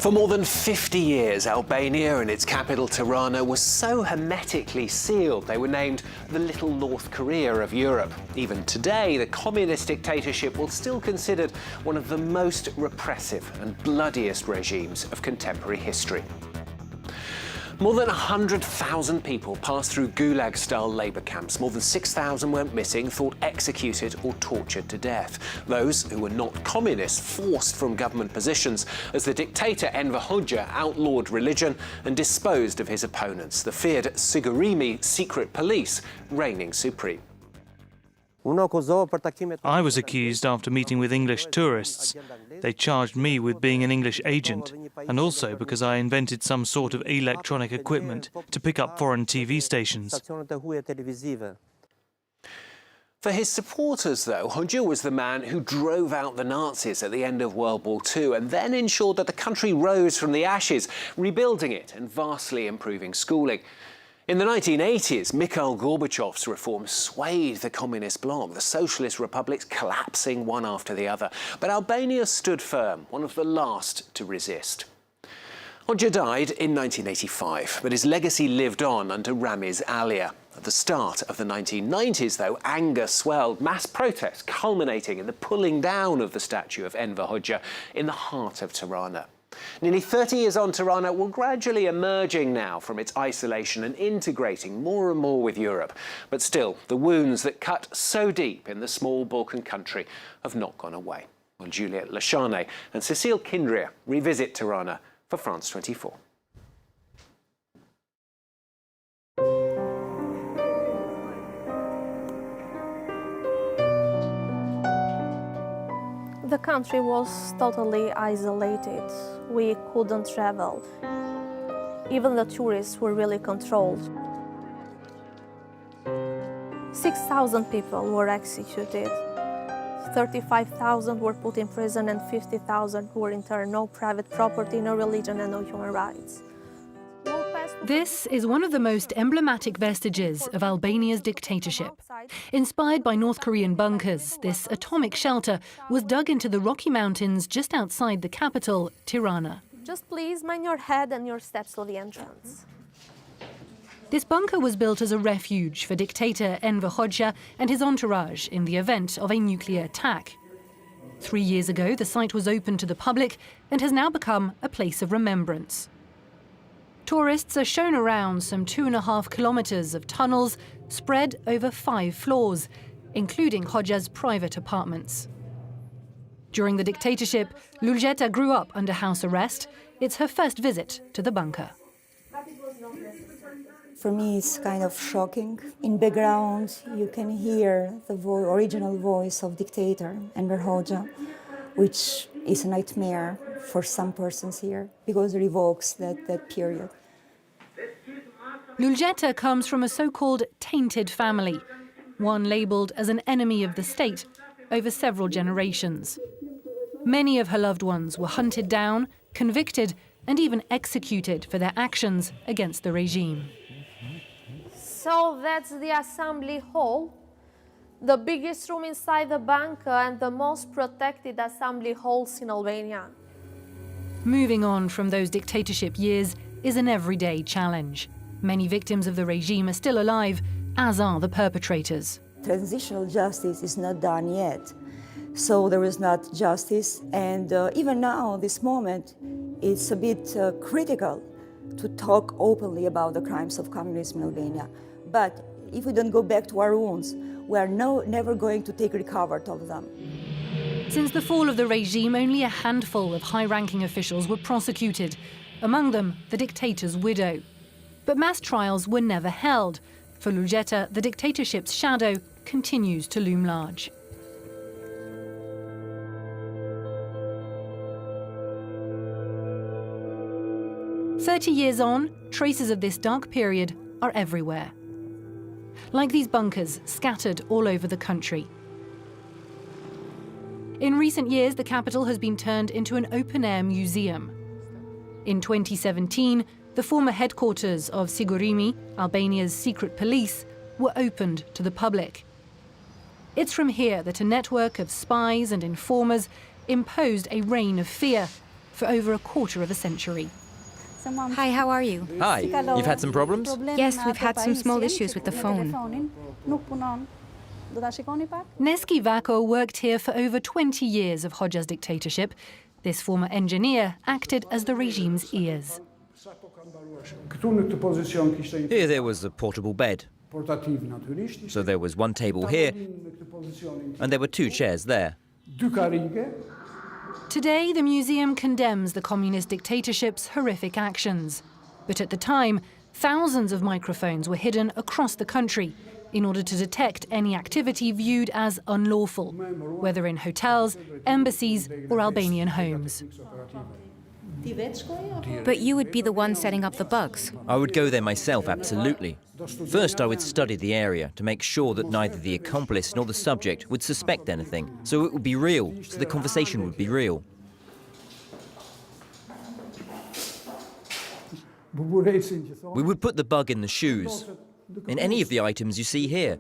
For more than 50 years, Albania and its capital Tirana was so hermetically sealed they were named the Little North Korea of Europe. Even today, the communist dictatorship will still considered one of the most repressive and bloodiest regimes of contemporary history. More than 100,000 people passed through Gulag-style labour camps. More than 6,000 went missing, thought executed or tortured to death. Those who were not communists forced from government positions as the dictator Enver Hoxha outlawed religion and disposed of his opponents. The feared Sigurimi secret police reigning supreme. I was accused after meeting with English tourists. They charged me with being an English agent, and also because I invented some sort of electronic equipment to pick up foreign TV stations. For his supporters, though, Hoxha was the man who drove out the Nazis at the end of World War II and then ensured that the country rose from the ashes, rebuilding it and vastly improving schooling. In the 1980s, Mikhail Gorbachev's reforms swayed the communist bloc, the socialist republics collapsing one after the other. But Albania stood firm, one of the last to resist. Hoxha died in 1985, but his legacy lived on under Ramiz Alia. At the start of the 1990s, though, anger swelled, mass protests culminating in the pulling down of the statue of Enver Hoxha in the heart of Tirana. Nearly 30 years on, Tirana will gradually emerging now from its isolation and integrating more and more with Europe. But still, the wounds that cut so deep in the small Balkan country have not gone away. Well, Juliet Lachane and Cecile Kindria revisit Tirana for France 24. The country was totally isolated. We couldn't travel. Even the tourists were really controlled. 6,000 people were executed. 35,000 were put in prison and 50,000 were interned. No private property, no religion and no human rights. This is one of the most emblematic vestiges of Albania's dictatorship. Inspired by North Korean bunkers, this atomic shelter was dug into the Rocky Mountains just outside the capital, Tirana. Just please mind your head and your steps to the entrance. This bunker was built as a refuge for dictator Enver Hoxha and his entourage in the event of a nuclear attack. 3 years ago, the site was opened to the public and has now become a place of remembrance. Tourists are shown around some 2.5 kilometers of tunnels spread over 5 floors, including Hoxha's private apartments. During the dictatorship, Lulzeta grew up under house arrest. It's her first visit to the bunker. For me, it's kind of shocking. In background, you can hear the original voice of dictator Enver Hoxha, which is a nightmare for some persons here because it evokes that period. Lulzeta comes from a so-called tainted family, one labelled as an enemy of the state over several generations. Many of her loved ones were hunted down, convicted, and even executed for their actions against the regime. So that's the assembly hall, the biggest room inside the bunker and the most protected assembly halls in Albania. Moving on from those dictatorship years is an everyday challenge. Many victims of the regime are still alive, as are the perpetrators. Transitional justice is not done yet. So there is not justice, and even now, this moment, it's a bit critical to talk openly about the crimes of communism in Albania. But if we don't go back to our wounds, we are never going to take recovery of them. Since the fall of the regime, only a handful of high-ranking officials were prosecuted, among them the dictator's widow. But mass trials were never held. For Lulzeta, the dictatorship's shadow continues to loom large. "30 years on, traces of this dark period are everywhere. Like these bunkers scattered all over the country. In recent years, the capital has been turned into an open-air museum. In 2017, the former headquarters of Sigurimi, Albania's secret police, were opened to the public. It's from here that a network of spies and informers imposed a reign of fear for over a quarter of a century. Hi, how are you? Hi, you've had some problems? Yes, we've had some small issues with the phone. Neski Vako worked here for over 20 years of Hodja's dictatorship. This former engineer acted as the regime's ears. Here there was a portable bed. So there was one table here, and there were two chairs there. Today, the museum condemns the communist dictatorship's horrific actions. But at the time, thousands of microphones were hidden across the country in order to detect any activity viewed as unlawful, whether in hotels, embassies, or Albanian homes. But you would be the one setting up the bugs. I would go there myself, absolutely. First, I would study the area to make sure that neither the accomplice nor the subject would suspect anything, so it would be real, so the conversation would be real. We would put the bug in the shoes, in any of the items you see here.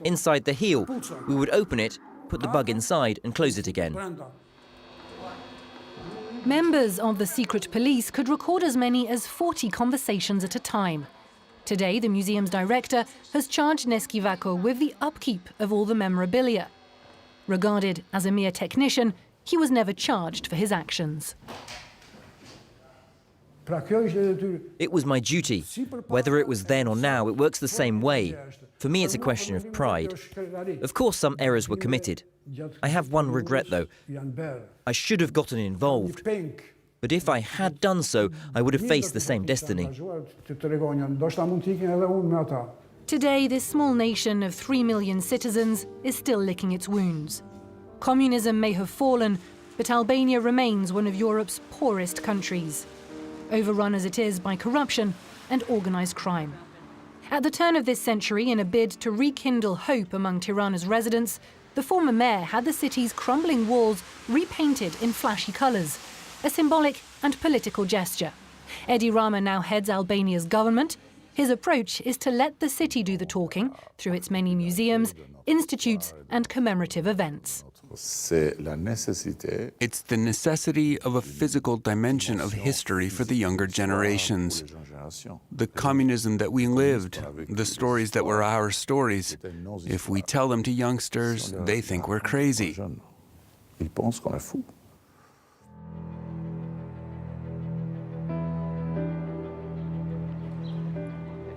Inside the heel, we would open it, put the bug inside and close it again. Members of the secret police could record as many as 40 conversations at a time. Today, the museum's director has charged Neski Vako with the upkeep of all the memorabilia. Regarded as a mere technician, he was never charged for his actions. It was my duty. Whether it was then or now, it works the same way. For me, it's a question of pride. Of course, some errors were committed. I have one regret, though. I should have gotten involved. But if I had done so, I would have faced the same destiny. Today, this small nation of 3 million citizens is still licking its wounds. Communism may have fallen, but Albania remains one of Europe's poorest countries, overrun as it is by corruption and organised crime. At the turn of this century, in a bid to rekindle hope among Tirana's residents, the former mayor had the city's crumbling walls repainted in flashy colours, a symbolic and political gesture. Edi Rama now heads Albania's government. His approach is to let the city do the talking through its many museums, institutes and commemorative events. It's the necessity of a physical dimension of history for the younger generations. The communism that we lived, the stories that were our stories. If we tell them to youngsters, they think we're crazy.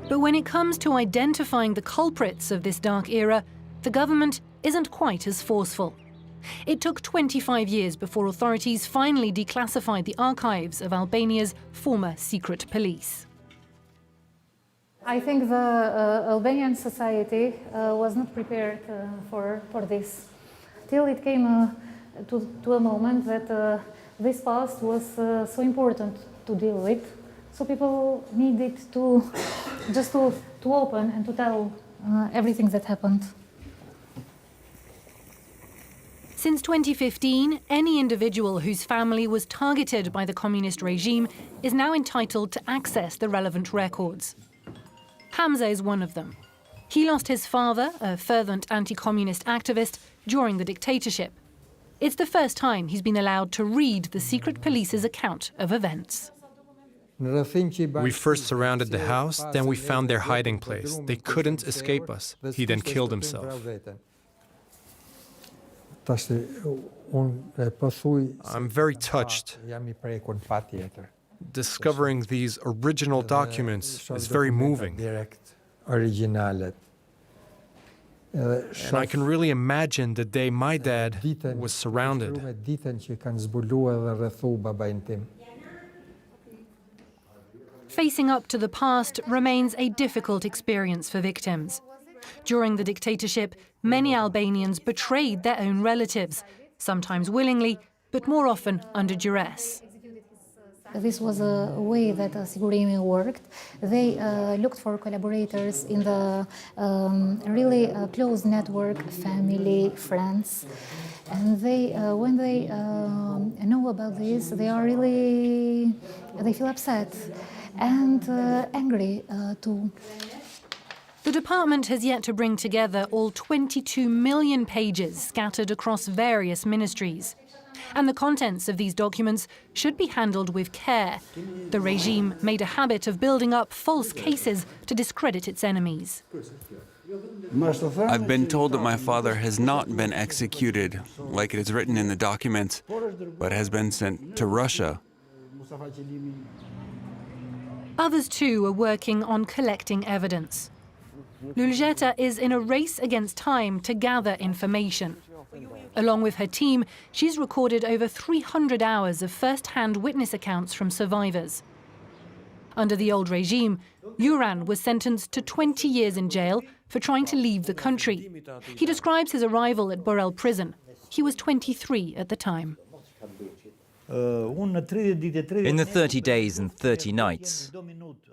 But when it comes to identifying the culprits of this dark era, the government isn't quite as forceful. It took 25 years before authorities finally declassified the archives of Albania's former secret police. I think the Albanian society was not prepared for this. Till it came to a moment that this past was so important to deal with. So people needed to just to open and to tell everything that happened. Since 2015, any individual whose family was targeted by the communist regime is now entitled to access the relevant records. Hamza is one of them. He lost his father, a fervent anti-communist activist, during the dictatorship. It's the first time he's been allowed to read the secret police's account of events. We first surrounded the house, then we found their hiding place. They couldn't escape us. He then killed himself. I'm very touched. Discovering these original documents is very moving. And I can really imagine the day my dad was surrounded. Facing up to the past remains a difficult experience for victims. During the dictatorship, many Albanians betrayed their own relatives, sometimes willingly, but more often under duress. This was a way that Sigurimi worked. They looked for collaborators in the really close network, family, friends. And they, when they know about this, they feel upset and angry too. The department has yet to bring together all 22 million pages scattered across various ministries. And the contents of these documents should be handled with care. The regime made a habit of building up false cases to discredit its enemies. I've been told that my father has not been executed, like it is written in the documents, but has been sent to Russia. Others too are working on collecting evidence. Lulzheta is in a race against time to gather information. Along with her team, she's recorded over 300 hours of first-hand witness accounts from survivors. Under the old regime, Yuran was sentenced to 20 years in jail for trying to leave the country. He describes his arrival at Borel prison. He was 23 at the time. In the 30 days and 30 nights,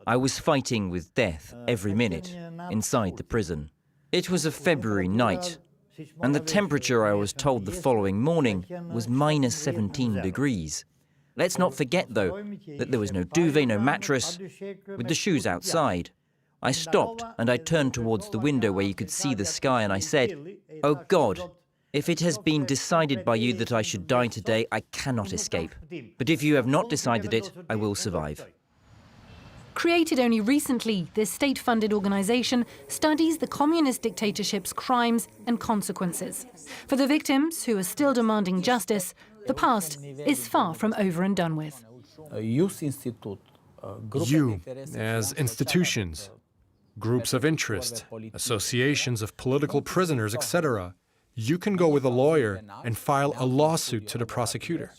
I was fighting with death every minute inside the prison. It was a February night, and the temperature, I was told the following morning, was minus 17 degrees. Let's not forget, though, that there was no duvet, no mattress, with the shoes outside. I stopped and I turned towards the window where you could see the sky, and I said, "Oh God, if it has been decided by you that I should die today, I cannot escape. But if you have not decided it, I will survive." Created only recently, this state-funded organization studies the communist dictatorship's crimes and consequences. For the victims, who are still demanding justice, the past is far from over and done with. You, as institutions, groups of interest, associations of political prisoners, etc., you can go with a lawyer and file a lawsuit to the prosecutor.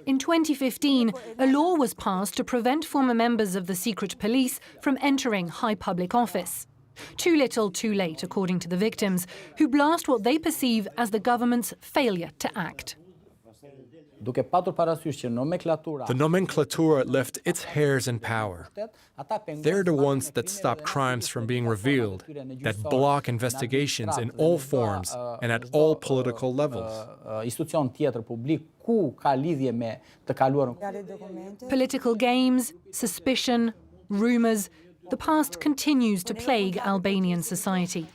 In 2015, a law was passed to prevent former members of the secret police from entering high public office. Too little, too late, according to the victims, who blast what they perceive as the government's failure to act. The nomenclatura left its heirs in power. They're the ones that stop crimes from being revealed, that block investigations in all forms and at all political levels. Political games, suspicion, rumors, the past continues to plague Albanian society.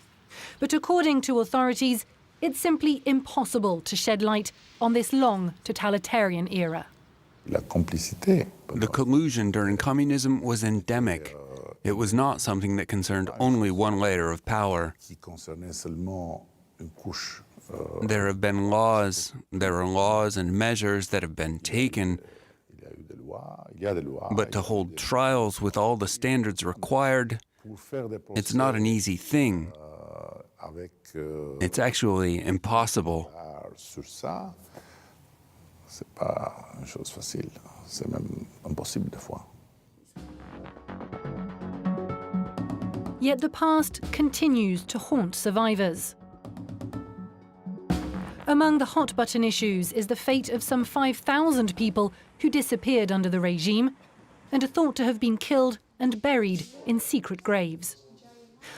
But according to authorities, it's simply impossible to shed light on this long totalitarian era. The collusion during communism was endemic. It was not something that concerned only one layer of power. There have been laws, there are laws and measures that have been taken, but to hold trials with all the standards required, it's not an easy thing. It's actually impossible. Yet the past continues to haunt survivors. Among the hot-button issues is the fate of some 5,000 people who disappeared under the regime and are thought to have been killed and buried in secret graves.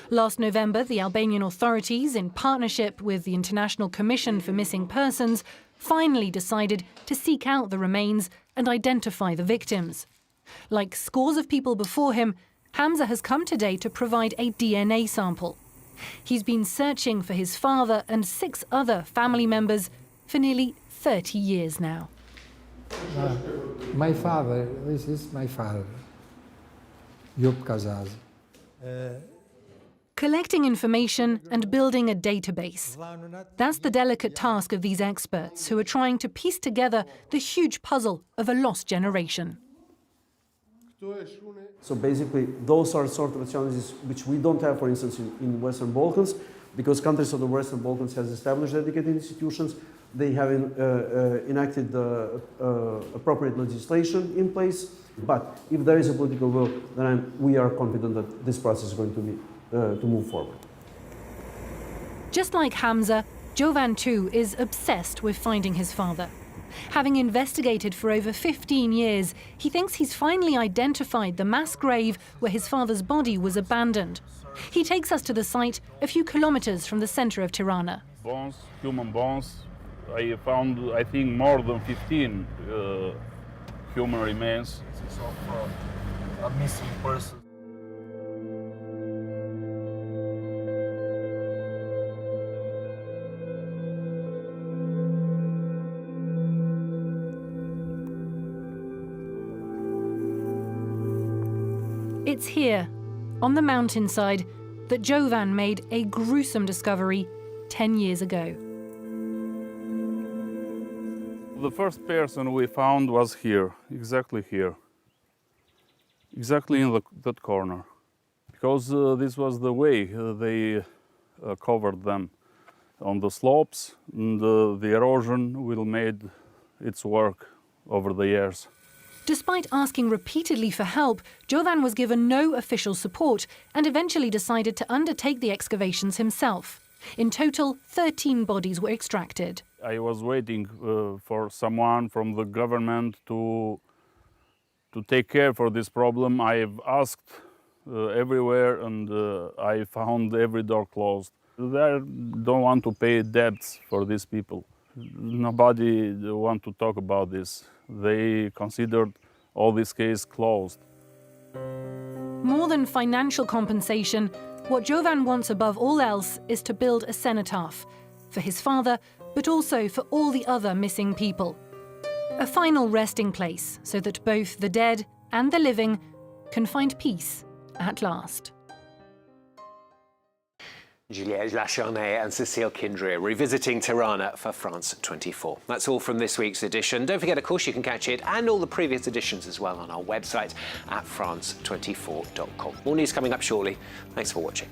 Last November, the Albanian authorities, in partnership with the International Commission for Missing Persons, finally decided to seek out the remains and identify the victims. Like scores of people before him, Hamza has come today to provide a DNA sample. He's been searching for his father and 6 other family members for nearly 30 years now. My father, this is my father, Job Kazazi. Collecting information and building a database. That's the delicate task of these experts who are trying to piece together the huge puzzle of a lost generation. So basically, those are sort of challenges which we don't have, for instance, in Western Balkans, because countries of the Western Balkans have established dedicated institutions. They have enacted appropriate legislation in place. But if there is a political will, then we are confident that this process is going to move forward. Just like Hamza, Jovan too is obsessed with finding his father. Having investigated for over 15 years, he thinks he's finally identified the mass grave where his father's body was abandoned. He takes us to the site a few kilometers from the center of Tirana. Bones, human bones. I found, I think, more than 15 human remains. Of a missing person. It's here, on the mountainside, that Jovan made a gruesome discovery 10 years ago. The first person we found was here, exactly in that corner, because this was the way they covered them on the slopes, and the erosion will made its work over the years. Despite asking repeatedly for help, Jovan was given no official support and eventually decided to undertake the excavations himself. In total, 13 bodies were extracted. I was waiting for someone from the government to take care for this problem. I've asked everywhere, and I found every door closed. They don't want to pay debts for these people. Nobody want to talk about this. They considered all this case closed. More than financial compensation, what Jovan wants above all else is to build a cenotaph for his father, but also for all the other missing people. A final resting place so that both the dead and the living can find peace at last. Juliette Lacharnay and Cécile Kindria revisiting Tirana for France 24. That's all from this week's edition. Don't forget, of course, you can catch it and all the previous editions as well on our website at france24.com. More news coming up shortly. Thanks for watching.